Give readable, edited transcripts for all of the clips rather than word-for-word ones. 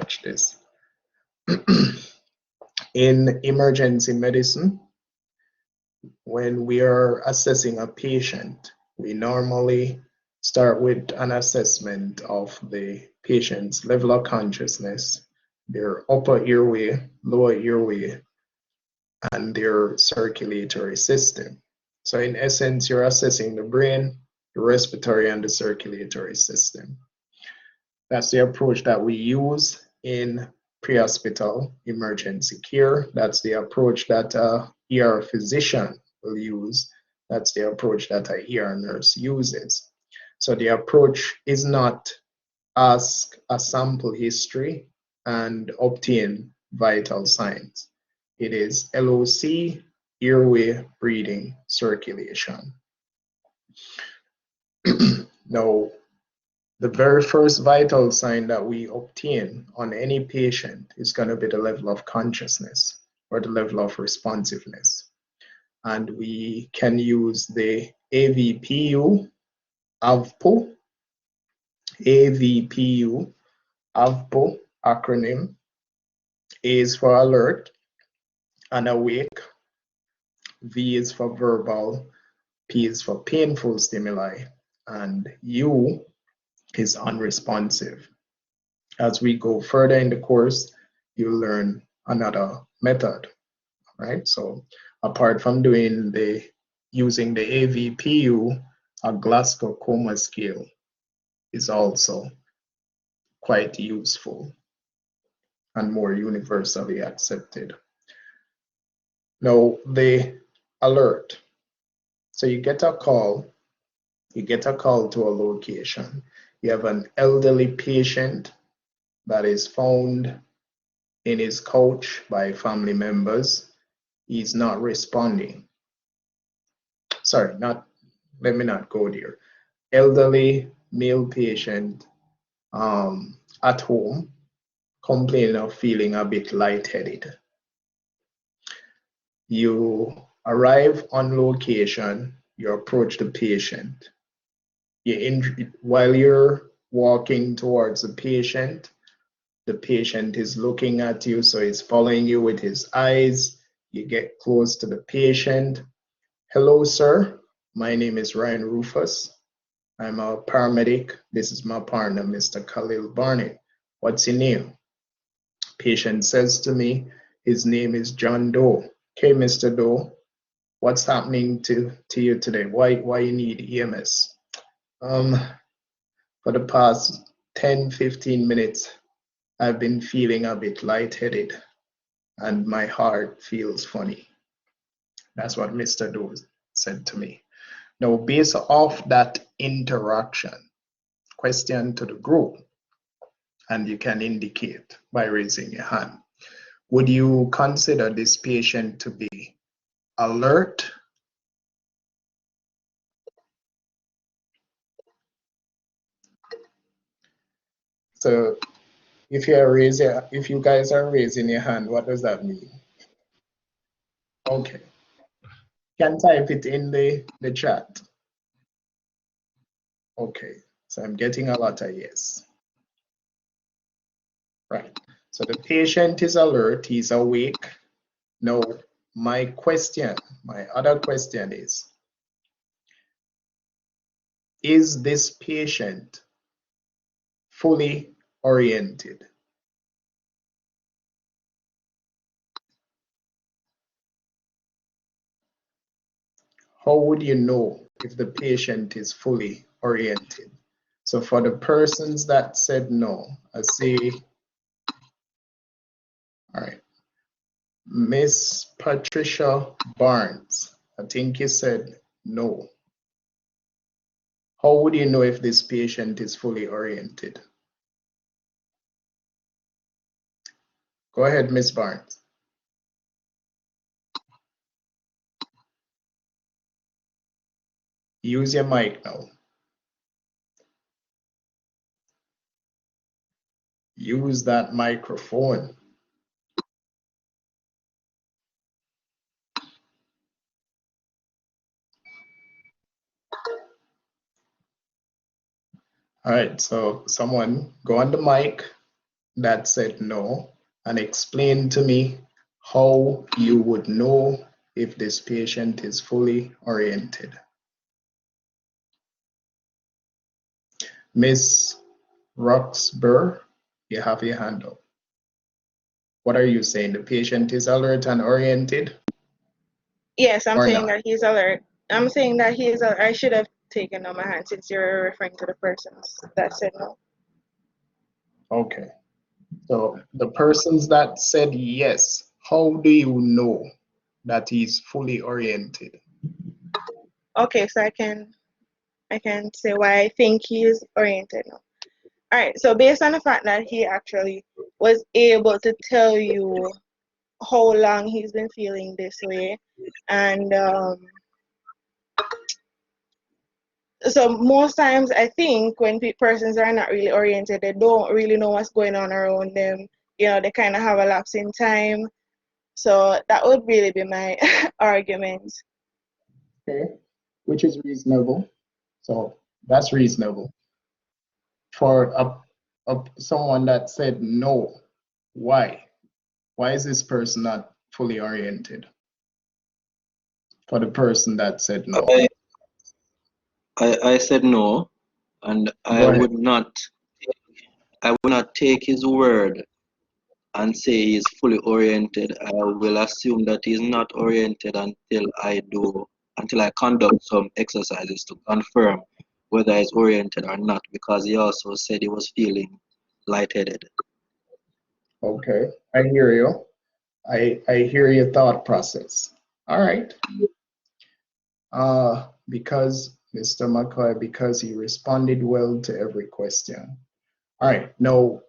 watch this. In emergency medicine, when we are assessing a patient, we normally start with an assessment of the patient's level of consciousness, their upper airway, lower airway, and their circulatory system. So in essence, you're assessing the brain, the respiratory, and the circulatory system. That's the approach that we use in pre-hospital emergency care. That's the approach that ER physician will use. That's the approach that an ER nurse uses. So the approach is not ask a sample history and obtain vital signs. It is LOC, airway, breathing, circulation. Now, the very first vital sign that we obtain on any patient is going to be the level of consciousness or the level of responsiveness. And we can use the AVPU, AVPO, AVPU acronym. A is for alert and awake, V is for verbal, P is for painful stimuli, and U is unresponsive. As we go further in the course, you'll learn another method, right? So apart from using the AVPU, a Glasgow Coma scale is also quite useful and more universally accepted. Now, the alert. So you get a call to a location. You have an elderly patient that is found in his couch by family members. He's not responding. Sorry, let me not go there. Elderly male patient at home, complaining of feeling a bit lightheaded. You arrive on location, you approach the patient. While you're walking towards the patient is looking at you, so he's following you with his eyes. You get close to the patient. Hello, sir. My name is Ryan Rufus. I'm a paramedic. This is my partner, Mr. Khalil Barney. What's your name? Patient says to me, his name is John Doe. Okay, Mr. Doe, what's happening to you today? Why you need EMS? For the past 10-15 minutes, I've been feeling a bit lightheaded and my heart feels funny. That's what Mr. Doe said to me. Now, based off that interaction, question to the group, and you can indicate by raising your hand. Would you consider this patient to be alert, so if you guys are raising your hand, what does that mean? Okay, you can type it in the chat. Okay, so I'm getting a lot of yes. Right, so the patient is alert, he's awake. Now, my other question is this patient fully oriented? How would you know if the patient is fully oriented? So for the persons that said no, I see, all right, Miss Patricia Barnes, I think you said no. How would you know if this patient is fully oriented? Go ahead, Miss Barnes. Use your mic now. Use that microphone. All right, so someone go on the mic that said no and explain to me how you would know if this patient is fully oriented. Miss Roxburgh, you have your hand up. What are you saying? The patient is alert and oriented? Yes, I'm saying not? that he's alert. I'm saying that he is alert. I should have taken on my hand since you're referring to the persons that said no. Okay. So the persons that said yes, how do you know that he's fully oriented? Okay, so I can say why I think he is oriented now. All right, so based on the fact that he actually was able to tell you how long he's been feeling this way, and so most times I think when persons are not really oriented, they don't really know what's going on around them. You know, they kind of have a lapse in time. So that would really be my argument. Okay, which is reasonable. So that's reasonable. For someone that said no, why? Why is this person not fully oriented? For the person that said no. I said no, and Go ahead. I would not take his word and say he's fully oriented. I will assume that he's not oriented until I conduct some exercises to confirm whether he's oriented or not, because he also said he was feeling lightheaded. Okay, I hear you. I hear your thought process. All right. Because Mr. McCoy, because he responded well to every question. All right. Now,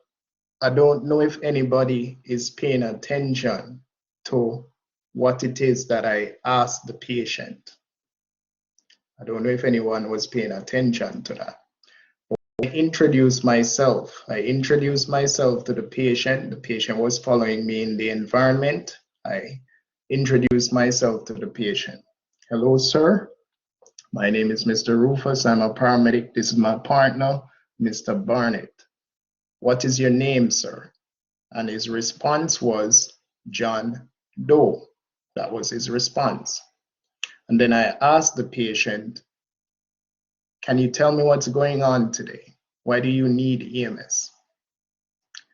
I don't know if anybody is paying attention to what it is that I asked the patient. I don't know if anyone was paying attention to that. I introduced myself to the patient. The patient was following me in the environment. I introduced myself to the patient. Hello, sir. My name is Mr. Rufus. I'm a paramedic. This is my partner, Mr. Barnett. What is your name, sir? And his response was John Doe. That was his response. And then I asked the patient, can you tell me what's going on today? Why do you need EMS?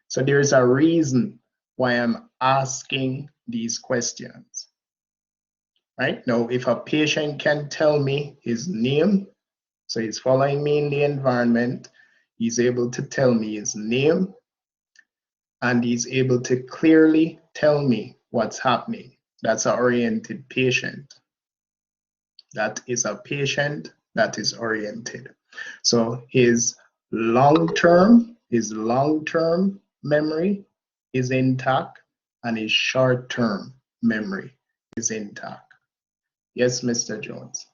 So there's a reason why I'm asking these questions. Right? Now, if a patient can tell me his name, so he's following me in the environment, he's able to tell me his name, and he's able to clearly tell me what's happening. That's an oriented patient. That is a patient that is oriented. So his long-term memory is intact, and his short-term memory is intact. Yes, Mr. Jones.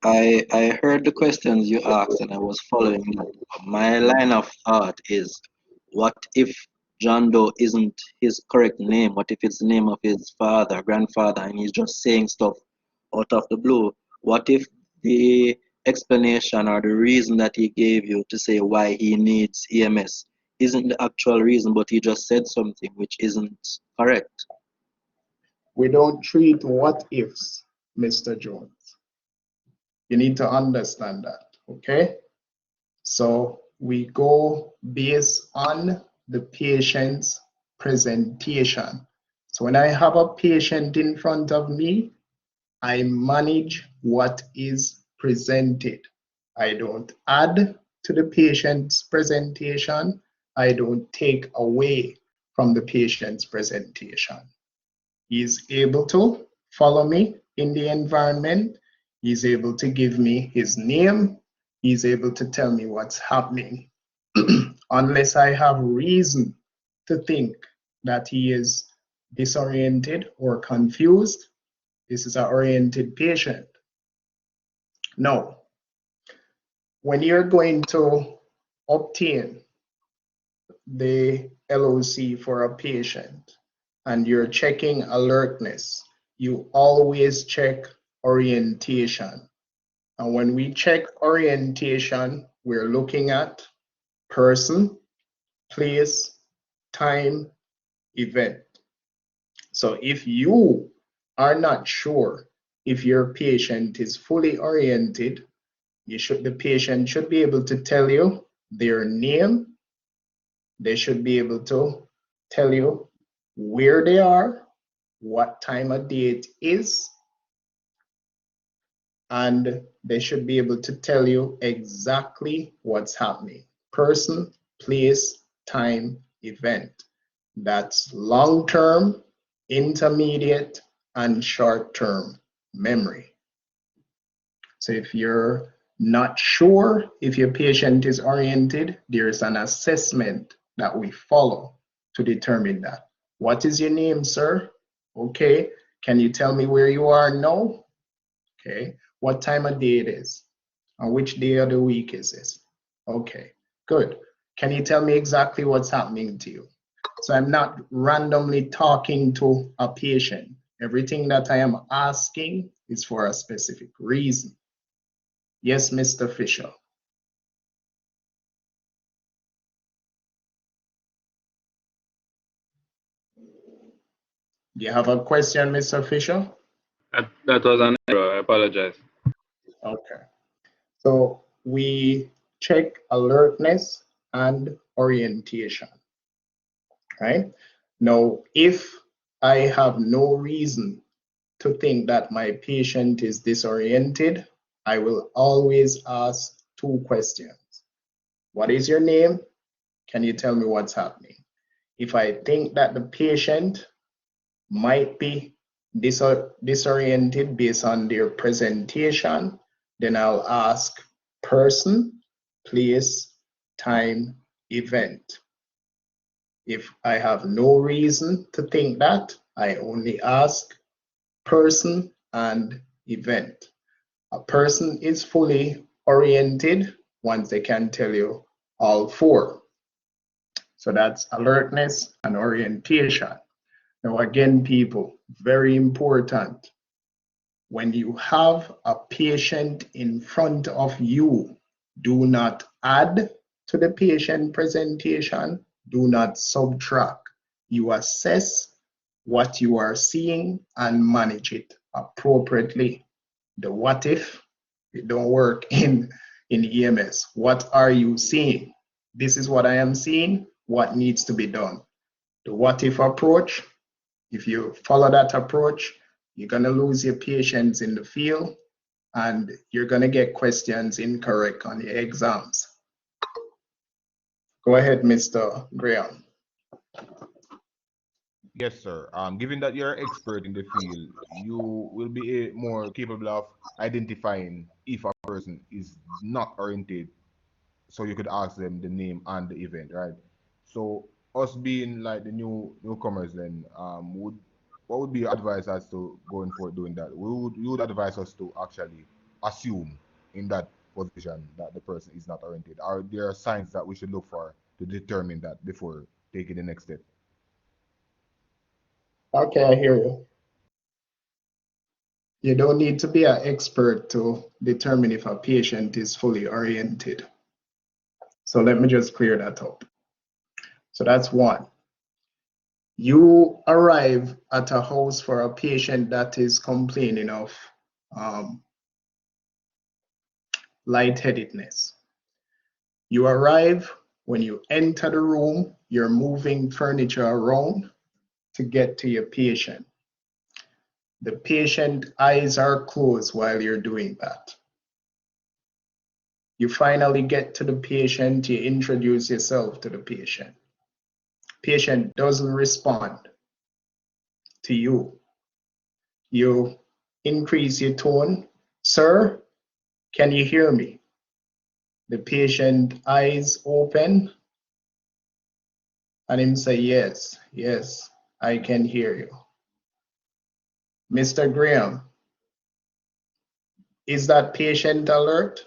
I heard the questions you asked and I was following that. My line of thought is, what if John Doe isn't his correct name? What if it's the name of his father, grandfather, and he's just saying stuff out of the blue? What if the explanation or the reason that he gave you to say why he needs EMS isn't the actual reason, but he just said something which isn't correct? We don't treat what ifs, Mr. Jones. You need to understand that, okay? So we go based on the patient's presentation. So when I have a patient in front of me, I manage what is presented. I don't add to the patient's presentation. I don't take away from the patient's presentation. He's able to follow me in the environment. He's able to give me his name. He's able to tell me what's happening. Unless I have reason to think that he is disoriented or confused, this is an oriented patient. No. When you're going to obtain the LOC for a patient and you're checking alertness, you always check orientation. And when we check orientation, we're looking at person, place, time, event. So if you are not sure if your patient is fully oriented, the patient should be able to tell you their name. They should be able to tell you where they are, what time of day it is, and they should be able to tell you exactly what's happening. Person, place, time, event. That's long-term, intermediate, and short-term memory. So if you're not sure if your patient is oriented, there's an assessment that we follow to determine that. What is your name, sir? Okay. Can you tell me where you are now? Okay. What time of day it is? On which day of the week is this? Okay, good. Can you tell me exactly what's happening to you? So I'm not randomly talking to a patient. Everything that I am asking is for a specific reason. Yes, Mr. Fisher. Do you have a question, Mr. Fisher? That was an error. I apologize. Okay. So we check alertness and orientation, right? Now, if I have no reason to think that my patient is disoriented, I will always ask two questions. What is your name? Can you tell me what's happening? If I think that the patient might be disoriented based on their presentation, then I'll ask person, place, time, event. If I have no reason to think that, I only ask person and event. A person is fully oriented once they can tell you all four. So that's alertness and orientation. Now again, people, very important. When you have a patient in front of you, do not add to the patient presentation, do not subtract. You assess what you are seeing and manage it appropriately. The what if, it don't work in EMS. What are you seeing? This is what I am seeing, what needs to be done. The what if approach, if you follow that approach, you're gonna lose your patients in the field and you're gonna get questions incorrect on your exams. Go ahead, Mr. Graham. Yes, sir. Given that you're an expert in the field, you will be more capable of identifying if a person is not oriented. So you could ask them the name and the event, right? So us being like the newcomers, then what would be your advice as to going for doing that? You would advise us to actually assume in that position that the person is not oriented. Are there signs that we should look for to determine that before taking the next step? Okay, I hear you. You don't need to be an expert to determine if a patient is fully oriented. So let me just clear that up. So that's one. You arrive at a house for a patient that is complaining of lightheadedness. You arrive, when you enter the room, you're moving furniture around to get to your patient. The patient eyes are closed while you're doing that. You finally get to the patient, you introduce yourself to the patient. Patient doesn't respond to you. You increase your tone. Sir, can you hear me? The patient eyes open and him say, yes, yes, I can hear you. Mr. Graham, is that patient alert?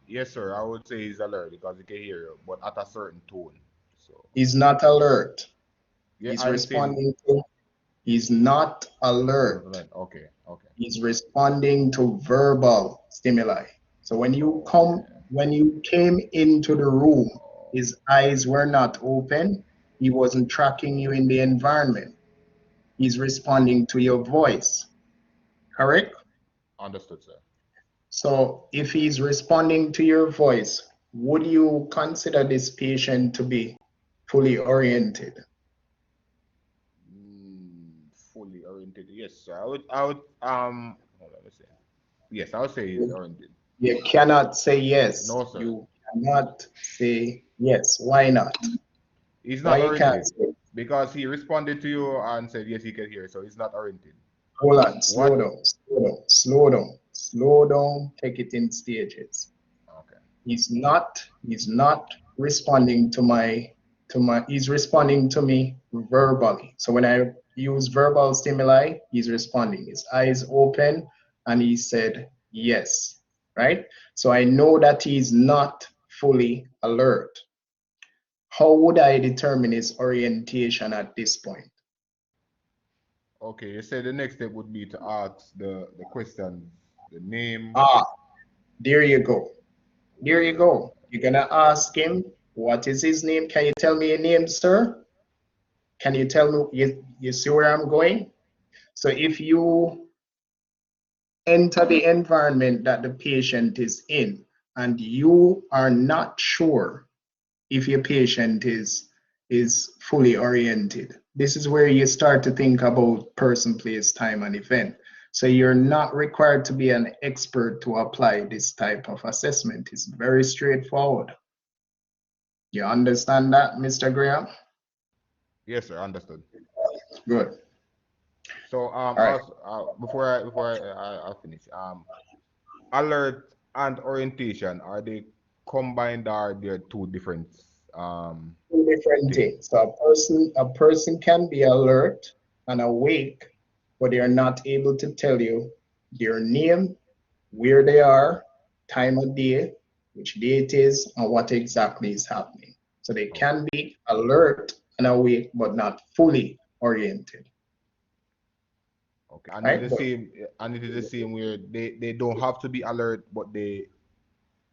Yes, sir. I would say he's alert because he can hear you, but at a certain tone. So He's not alert. yeah, He's I'm saying responding to, he's not alert. okay, okay. He's responding to verbal stimuli. So when you came into the room, his eyes were not open. He wasn't tracking you in the environment. He's responding to your voice, correct? Understood, sir. So if he's responding to your voice, would you consider this patient to be fully oriented? Fully oriented. Yes, sir. Hold on, let's see. Yes, I would say he's oriented. You cannot say yes. No, sir. You cannot say yes. Why not? He's Why not you can't oriented say? because he responded to you and said yes, he can hear. So he's not oriented. Hold on, slow What? down, slow down, slow down, slow down, take it in stages. Okay. He's not responding he's responding to me verbally. So when I use verbal stimuli, he's responding. His eyes open and he said yes, right? So I know that he's not fully alert. How would I determine his orientation at this point? Okay, you said the next step would be to ask the question, the name. There you go. There you go. You're gonna ask him, what is his name? Can you tell me your name, sir? Can you tell me, you see where I'm going? So if you enter the environment that the patient is in and you are not sure if your patient is fully oriented, this is where you start to think about person, place, time, and event. So you're not required to be an expert to apply this type of assessment. It's very straightforward. You understand that, Mr. Graham? Yes, sir. Understood. Good. So right. also, before I finish, alert and orientation, are they combined, or they're two different Two different things? things. So a person can be alert and awake, but they are not able to tell you their name, where they are, time of day, which day it is, and what exactly is happening. So they can be alert and awake, but not fully oriented. Okay, and Right? it's the same, and it is the same where they don't have to be alert, but they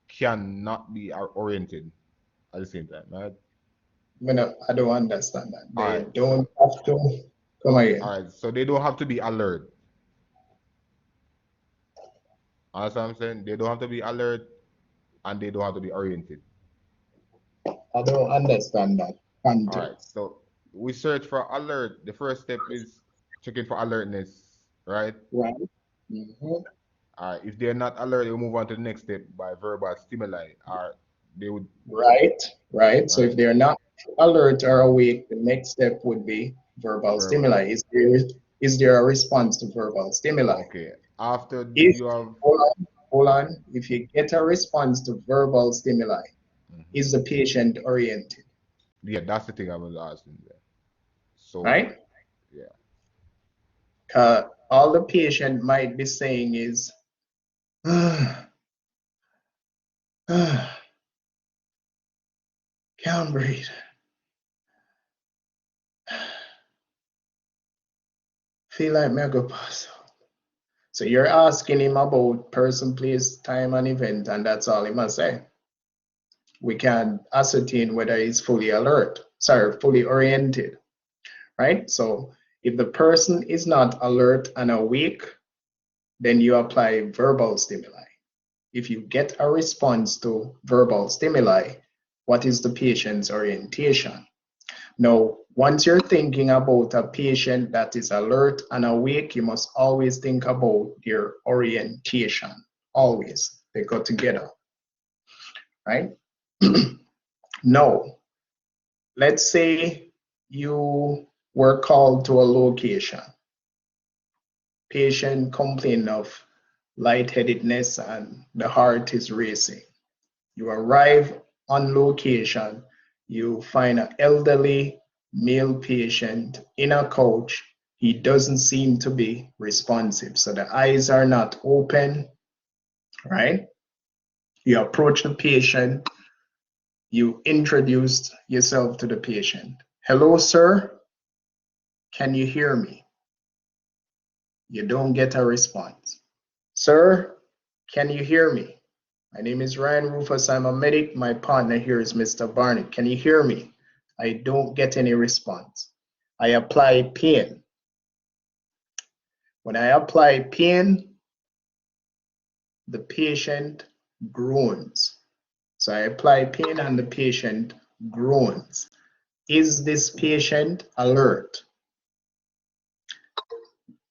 cannot be oriented at the same time, right? I don't understand that. All They right, don't so have to come again. all right, so they don't have to be alert. Understand what I'm saying? They don't have to be alert, and they don't have to be oriented. I don't understand that All right, context. so we search for alert. The first step is checking for alertness, right? Right. Mm-hmm. All right, if they're not alert, we move on to the next step by verbal stimuli. Or they would. Right. So Right. if they're not alert or awake, the next step would be verbal Verbal. stimuli. Is there a response to verbal stimuli? Okay. After If you have. hold on. If you get a response to verbal stimuli, is the patient oriented? Yeah, that's the thing I was asking there. So. Right? Yeah. All the patient might be saying is, can't breathe. Feel like me go pass out. So you're asking him about person, place, time, and event, and that's all he must say. We can ascertain whether he's fully fully oriented, right? So if the person is not alert and awake, then you apply verbal stimuli. If you get a response to verbal stimuli, what is the patient's orientation? Now, once you're thinking about a patient that is alert and awake, you must always think about their orientation. Always. They go together, right? Now, let's say you were called to a location. Patient complained of lightheadedness and the heart is racing. You arrive on location, you find an elderly male patient in a couch. He doesn't seem to be responsive. So the eyes are not open, right? You approach the patient, you introduce yourself to the patient. Hello, sir. Can you hear me? You don't get a response. Sir, can you hear me? My name is Ryan Rufus. I'm a medic. My partner here is Mr. Barnett. Can you hear me? I don't get any response. I apply pain. When I apply pain, the patient groans. So I apply pain and the patient groans. Is this patient alert?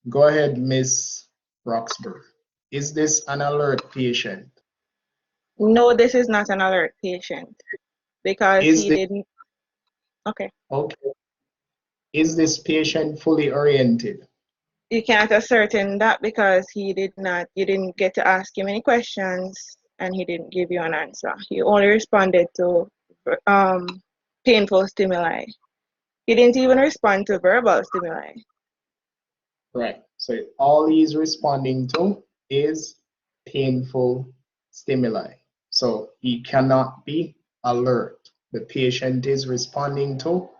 Go ahead, Miss Roxburgh. Is this an alert patient? No, this is not an alert patient because he didn't. Okay. Okay. Is this patient fully oriented? You can't ascertain that because you didn't get to ask him any questions and he didn't give you an answer. He only responded to painful stimuli. He didn't even respond to verbal stimuli. Right. So all he's responding to is painful stimuli. So he cannot be alert. The patient is responding to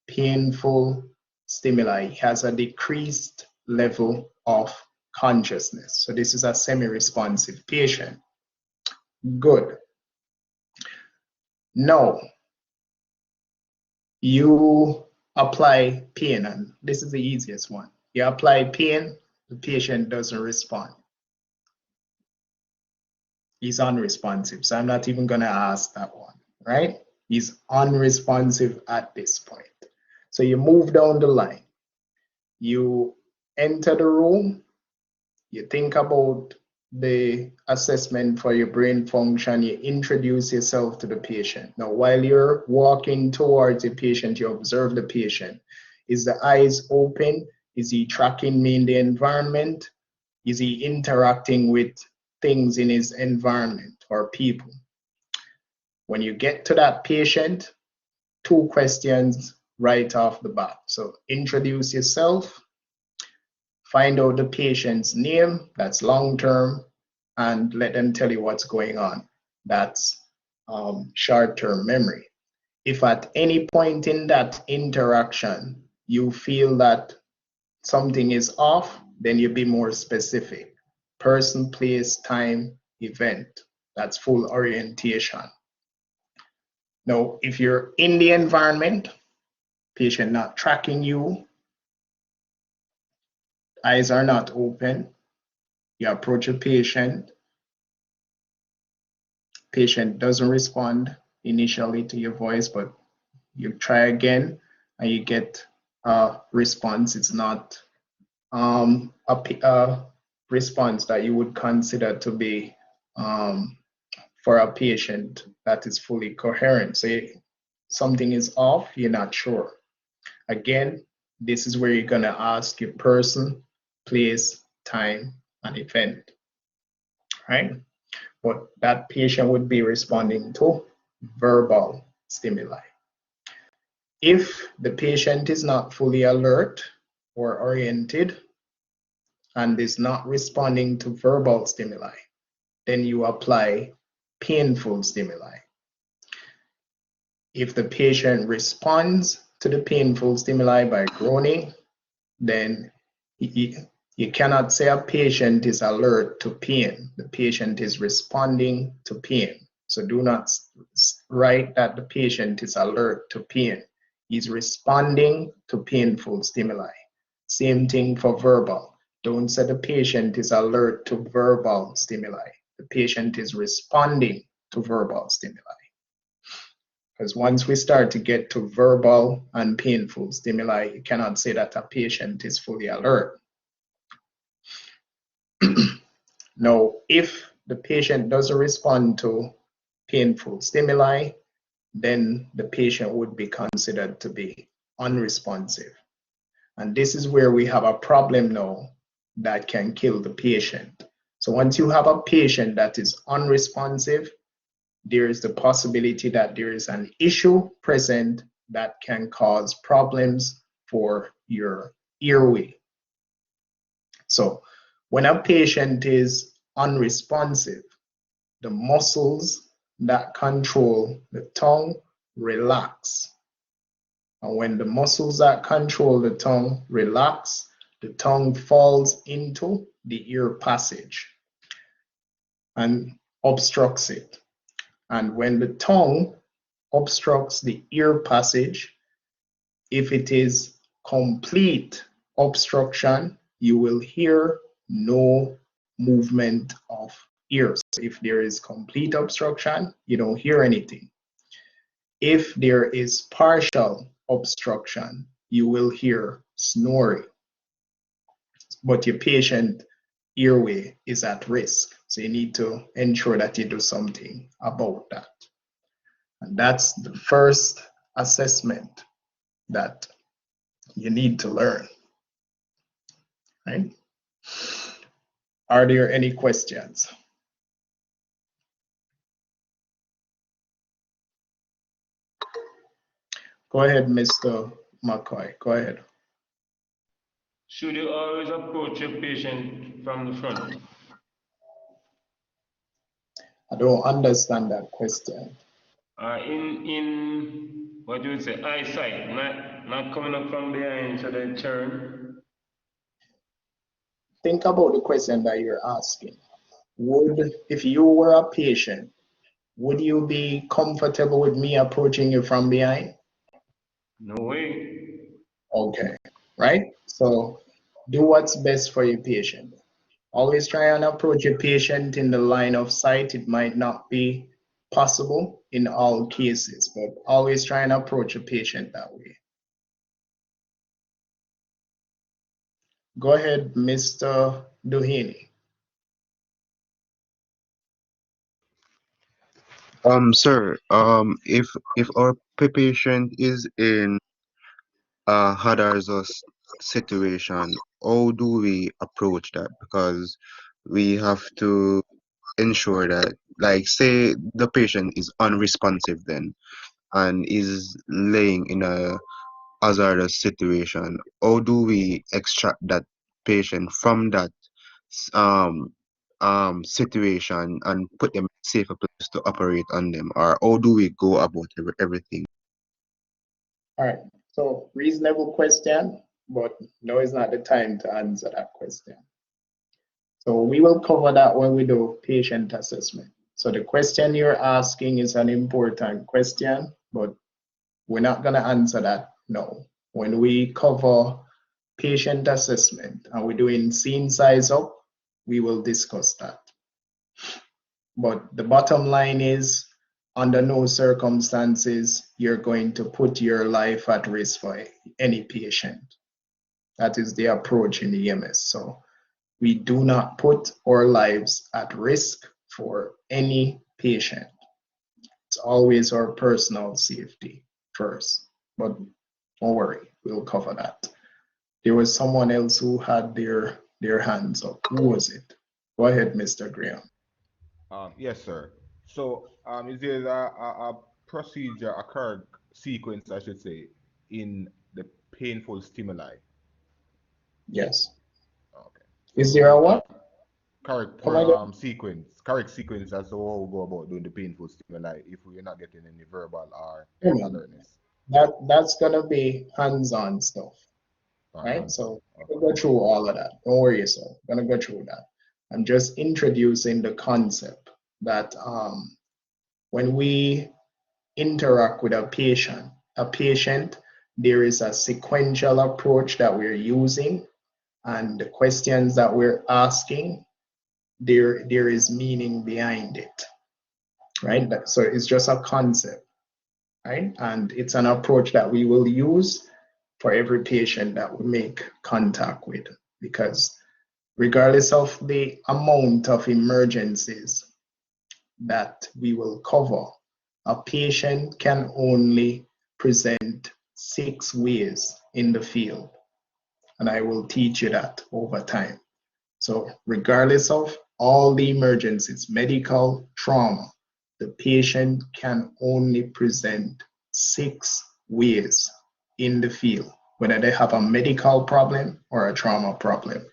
painful stimuli. He has a decreased level of consciousness. So this is a semi-responsive patient. Good. Now, you apply pain, and this is the easiest one. You apply pain, the patient doesn't respond. He's unresponsive, so I'm not even going to ask that one, right? He's unresponsive at this point. So you move down the line. You enter the room, you think about the assessment for your brain function, you introduce yourself to the patient. Now, while you're walking towards the patient, you observe the patient. Is the eyes open? Is he tracking me in the environment? Is he interacting with things in his environment or people? When you get to that patient, 2 questions right off the bat. So introduce yourself, find out the patient's name, that's long-term, and let them tell you what's going on. That's short-term memory. If at any point in that interaction you feel that something is off, then you be more specific. Person, place, time, event. That's full orientation. Now, if you're in the environment, patient not tracking you, eyes are not open, you approach a patient, patient doesn't respond initially to your voice, but you try again and you get a response. It's not a response that you would consider to be for a patient that is fully coherent. So something is off, you're not sure. Again, this is where you're gonna ask your person, place, time, and event, right? But that patient would be responding to verbal stimuli. If the patient is not fully alert or oriented and is not responding to verbal stimuli, then you apply painful stimuli. If the patient responds to the painful stimuli by groaning, then you cannot say a patient is alert to pain. The patient is responding to pain. So do not write that the patient is alert to pain. He's responding to painful stimuli. Same thing for verbal. Don't say the patient is alert to verbal stimuli. The patient is responding to verbal stimuli. Because once we start to get to verbal and painful stimuli, you cannot say that a patient is fully alert. Now, if the patient doesn't respond to painful stimuli, then the patient would be considered to be unresponsive. And this is where we have a problem now that can kill the patient. So once you have a patient that is unresponsive, there is the possibility that there is an issue present that can cause problems for your airway. So when a patient is unresponsive, the muscles that control the tongue relax. And when the muscles that control the tongue relax, the tongue falls into the ear passage. And obstructs it. And when the tongue obstructs the ear passage, if it is complete obstruction, you will hear no movement of ears. If there is complete obstruction, you don't hear anything. If there is partial obstruction, you will hear snoring, but your patient airway is at risk. So you need to ensure that you do something about that. And that's the first assessment that you need to learn, right? Are there any questions? Go ahead, Mr. McCoy, go ahead. Should you always approach your patient from the front? I don't understand that question. In what you would say, eyesight, not coming up from behind so they turn. Think about the question that you're asking. If you were a patient, would you be comfortable with me approaching you from behind? No way. Okay, right? So do what's best for your patient. Always try and approach your patient in the line of sight. It might not be possible in all cases, but always try and approach a patient that way. Go ahead, Mr. Duhaney. Sir, if our patient is in a hazardous situation, how do we approach that? Because we have to ensure that, like, say the patient is unresponsive then and is laying in a hazardous situation, how do we extract that patient from that um situation and put them in a safer place to operate on them, or how do we go about everything? All right, so reasonable question, but no, it's not the time to answer that question. So we will cover that when we do patient assessment. So the question you're asking is an important question, but we're not going to answer that now. When we cover patient assessment and we're doing scene size up, we will discuss that. But the bottom line is, under no circumstances you're going to put your life at risk for any patient. That is the approach in EMS. So we do not put our lives at risk for any patient. It's always our personal safety first, but don't worry, we'll cover that. There was someone else who had their hands up. Who was it? Go ahead, Mr. Graham. Yes, sir. So, is there a procedure, a correct sequence, I should say, in the painful stimuli? Yes. Okay. Is there a what? Correct Come again? correct sequence as to how we go about doing the painful stimuli if we're not getting any verbal or alertness. That's gonna be hands-on stuff, right? So we'll go through all of that. Don't worry yourself. I'm gonna go through that. I'm just introducing the concept that when we interact with a patient, there is a sequential approach that we're using, and the questions that we're asking, there is meaning behind it, right? So it's just a concept, right? And it's an approach that we will use for every patient that we make contact with, because regardless of the amount of emergencies that we will cover, a patient can only present 6 ways in the field, and I will teach you that over time. So regardless of all the emergencies, medical, trauma, the patient can only present 6 ways in the field, whether they have a medical problem or a trauma problem.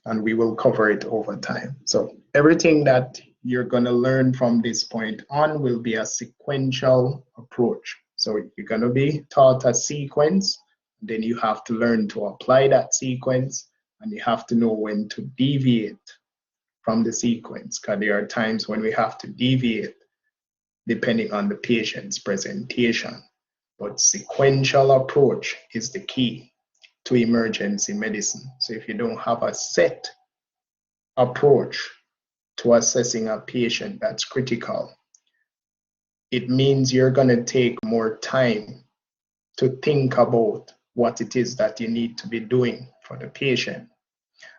And we will cover it over time. So everything that you're going to learn from this point on will be a sequential approach. So you're going to be taught a sequence, then you have to learn to apply that sequence, and you have to know when to deviate from the sequence, because there are times when we have to deviate depending on the patient's presentation. But sequential approach is the key to emergency medicine. So if you don't have a set approach to assessing a patient that's critical, it means you're going to take more time to think about what it is that you need to be doing for the patient.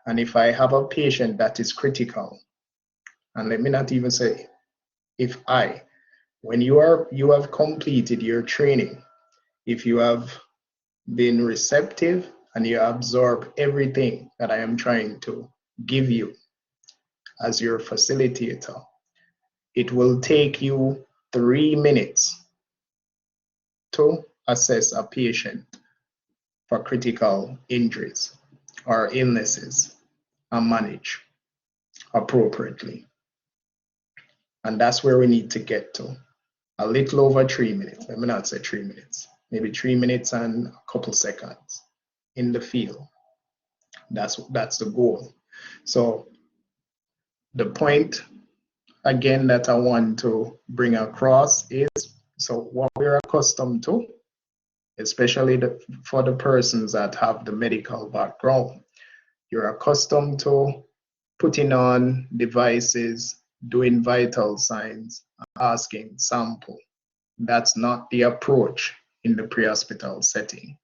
And if I have a patient that is critical, and let me not even say when you have completed your training, if you have been receptive and you absorb everything that I am trying to give you as your facilitator, it will take you 3 minutes to assess a patient for critical injuries or illnesses and manage appropriately. And that's where we need to get to. A little over 3 minutes. Let me not say 3 minutes. Maybe 3 minutes and a couple seconds in the field. That's the goal. So the point again that I want to bring across is, so what we're accustomed to, especially for the persons that have the medical background, you're accustomed to putting on devices, doing vital signs, asking sample. That's not the approach in the pre-hospital setting.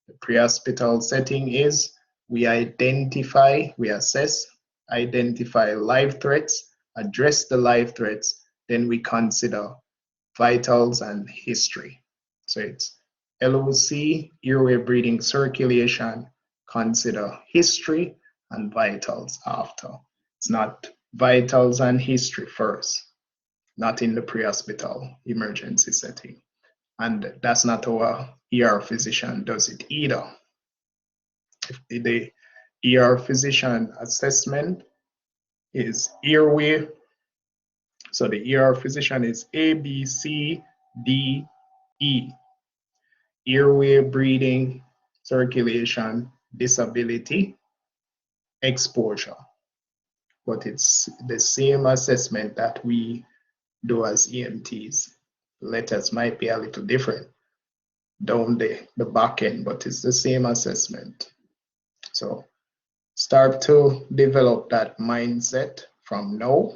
The pre-hospital setting is we assess, identify live threats, address the live threats, then we consider vitals and history. So it's LOC, airway breathing circulation, consider history and vitals after. It's not vitals and history first, not in the pre-hospital emergency setting. And that's not how a ER physician does it either. The ER physician assessment is airway. So the ER physician is A, B, C, D, E. Airway, breathing, circulation, disability, exposure. But it's the same assessment that we do as EMTs. Letters might be a little different down the back end, but it's the same assessment. So start to develop that mindset from now.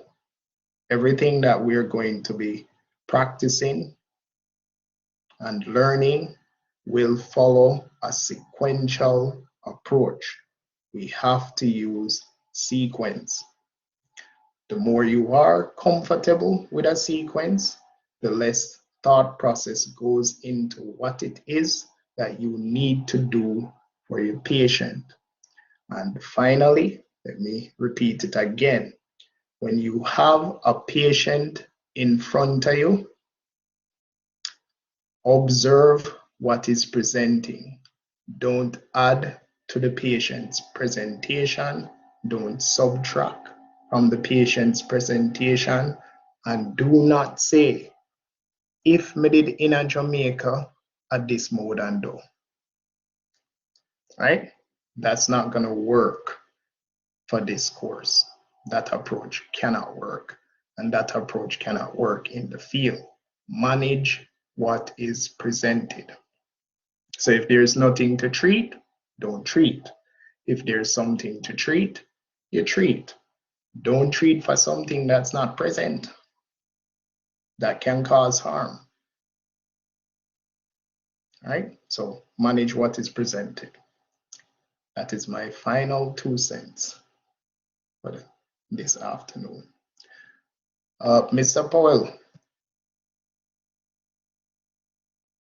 Everything that we're going to be practicing and learning will follow a sequential approach. We have to use sequence. The more you are comfortable with a sequence, the less thought process goes into what it is that you need to do for your patient. And finally, let me repeat it again. When you have a patient in front of you, observe what is presenting. Don't add to the patient's presentation. Don't subtract from the patient's presentation. And do not say, if me did in a Jamaica, at this mode and do. Right? That's not going to work for this course. That approach cannot work. And that approach cannot work in the field. Manage what is presented. So if there's nothing to treat, don't treat. If there's something to treat, you treat. Don't treat for something that's not present. That can cause harm. Right? So manage what is presented. That is my final 2 cents for this afternoon. Mr. Powell,